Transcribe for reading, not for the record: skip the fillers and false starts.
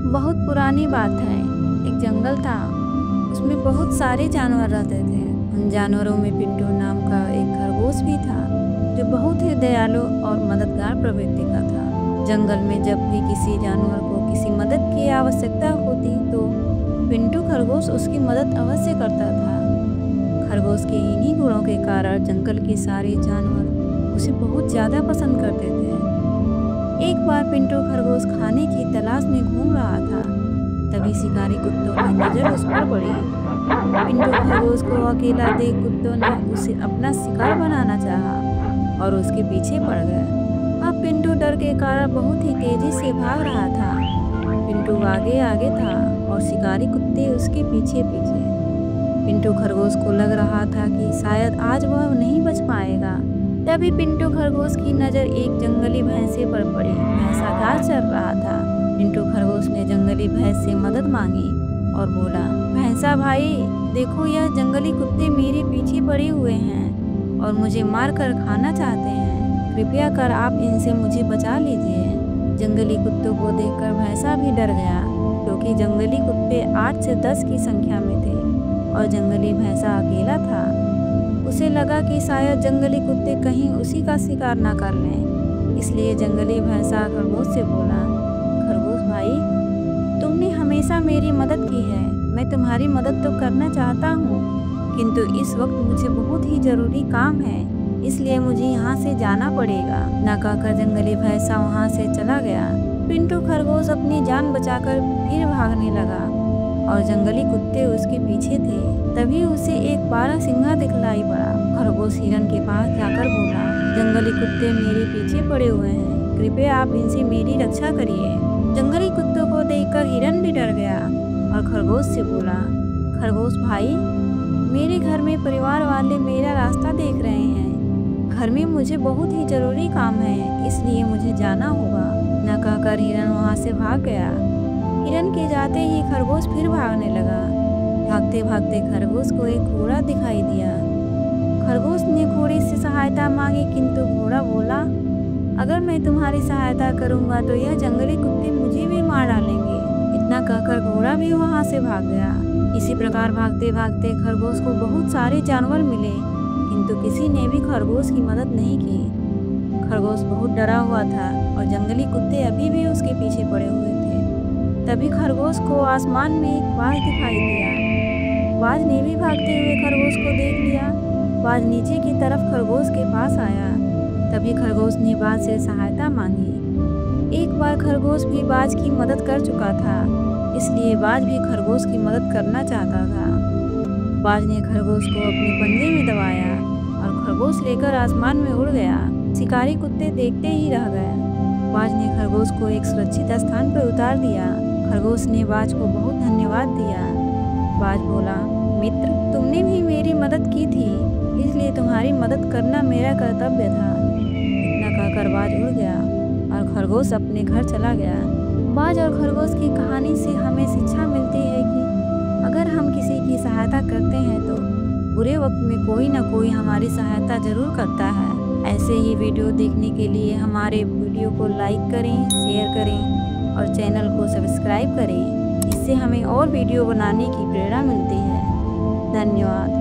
बहुत पुरानी बात है। एक जंगल था, उसमें बहुत सारे जानवर रहते थे। उन जानवरों में पिंटू नाम का एक खरगोश भी था, जो बहुत ही दयालु और मददगार प्रवृत्ति का था। जंगल में जब भी किसी जानवर को किसी मदद की आवश्यकता होती तो पिंटू खरगोश उसकी मदद अवश्य करता था। खरगोश के इन्हीं गुणों के कारण जंगल के सारे जानवर उसे बहुत ज़्यादा पसंद करते थे। एक बार पिंटू खरगोश खाने की तलाश में घूम रहा था, तभी शिकारी कुत्तों की नज़र उस पर पड़ी। पिंटू खरगोश को अकेला देख कुत्तों ने उसे अपना शिकार बनाना चाहा और उसके पीछे पड़ गए। अब पिंटू डर के कारण बहुत ही तेजी से भाग रहा था। पिंटू आगे आगे था और शिकारी कुत्ते उसके पीछे पीछे। पिंटू खरगोश को लग रहा था कि शायद आज वह नहीं बच पाएगा। तभी पिंटू खरगोश की नज़र एक जंगली भैंसे पर पड़ी। भैंसा घास चर रहा था। पिंटू खरगोश ने जंगली भैंस से मदद मांगी और बोला, भैंसा भाई देखो, यह जंगली कुत्ते मेरे पीछे पड़े हुए हैं और मुझे मार कर खाना चाहते हैं। कृपया कर आप इनसे मुझे बचा लीजिए। जंगली कुत्तों को देखकर भैंसा भी डर गया, क्योंकि जंगली कुत्ते 8 से 10 की संख्या में थे और जंगली भैंसा अकेला था। उसे लगा कि शायद जंगली कुत्ते कहीं उसी का शिकार ना कर लें, इसलिए जंगली भैंसा खरगोश से बोला, खरगोश भाई तुमने हमेशा मेरी मदद की है, मैं तुम्हारी मदद तो करना चाहता हूँ, किंतु इस वक्त मुझे बहुत ही ज़रूरी काम है, इसलिए मुझे यहाँ से जाना पड़ेगा। ना कहकर जंगली भैंसा वहाँ से चला गया। पिंटू खरगोश अपनी जान बचाकर फिर भागने लगा और जंगली कुत्ते उसके पीछे थे। तभी उसे एक बारहसिंगा दिखलाई पड़ा। खरगोश हिरन के पास जाकर बोला, जंगली कुत्ते मेरे पीछे पड़े हुए हैं, कृपया आप इनसे मेरी रक्षा करिए। जंगली कुत्तों को देखकर हिरन भी डर गया और खरगोश से बोला, खरगोश भाई मेरे घर में परिवार वाले मेरा रास्ता देख रहे हैं, घर में मुझे बहुत ही ज़रूरी काम है, इसलिए मुझे जाना होगा। न कहकर हिरन वहाँ से भाग गया। हिरन के जाते ही खरगोश फिर भागने लगा। भागते भागते खरगोश को एक घोड़ा दिखाई दिया। खरगोश ने घोड़े से सहायता मांगी, किंतु घोड़ा बोला, अगर मैं तुम्हारी सहायता करूंगा तो यह जंगली कुत्ते मुझे भी मार डालेंगे। इतना कहकर घोड़ा भी वहां से भाग गया। इसी प्रकार भागते भागते खरगोश को बहुत सारे जानवर मिले, किंतु किसी ने भी खरगोश की मदद नहीं की। खरगोश बहुत डरा हुआ था और जंगली कुत्ते अभी भी उसके पीछे पड़े हुए थे। तभी खरगोश को आसमान में एक बाज दिखाई दिया। बाज ने भी भागते हुए खरगोश को देख लिया। बाज नीचे की तरफ खरगोश के पास आया। तभी खरगोश ने बाज से सहायता मांगी। एक बार खरगोश भी बाज की मदद कर चुका था, इसलिए बाज भी खरगोश की मदद करना चाहता था। बाज ने खरगोश को अपने पंजे में दबाया और खरगोश लेकर आसमान में उड़ गया। शिकारी कुत्ते देखते ही रह गए। बाज ने खरगोश को एक सुरक्षित स्थान पर उतार दिया। खरगोश ने बाज को बहुत धन्यवाद दिया। बाज बोला, मित्र तुमने भी मेरी मदद की थी, इसलिए तुम्हारी मदद करना मेरा कर्तव्य था। इतना कहकर बाज उड़ गया और खरगोश अपने घर चला गया। बाज और खरगोश की कहानी से हमें शिक्षा मिलती है कि अगर हम किसी की सहायता करते हैं तो बुरे वक्त में कोई ना कोई हमारी सहायता जरूर करता है। ऐसे ही वीडियो देखने के लिए हमारे वीडियो को लाइक करें, शेयर करें और चैनल को सब्सक्राइब करें। इससे हमें और वीडियो बनाने की प्रेरणा मिलती है। धन्यवाद।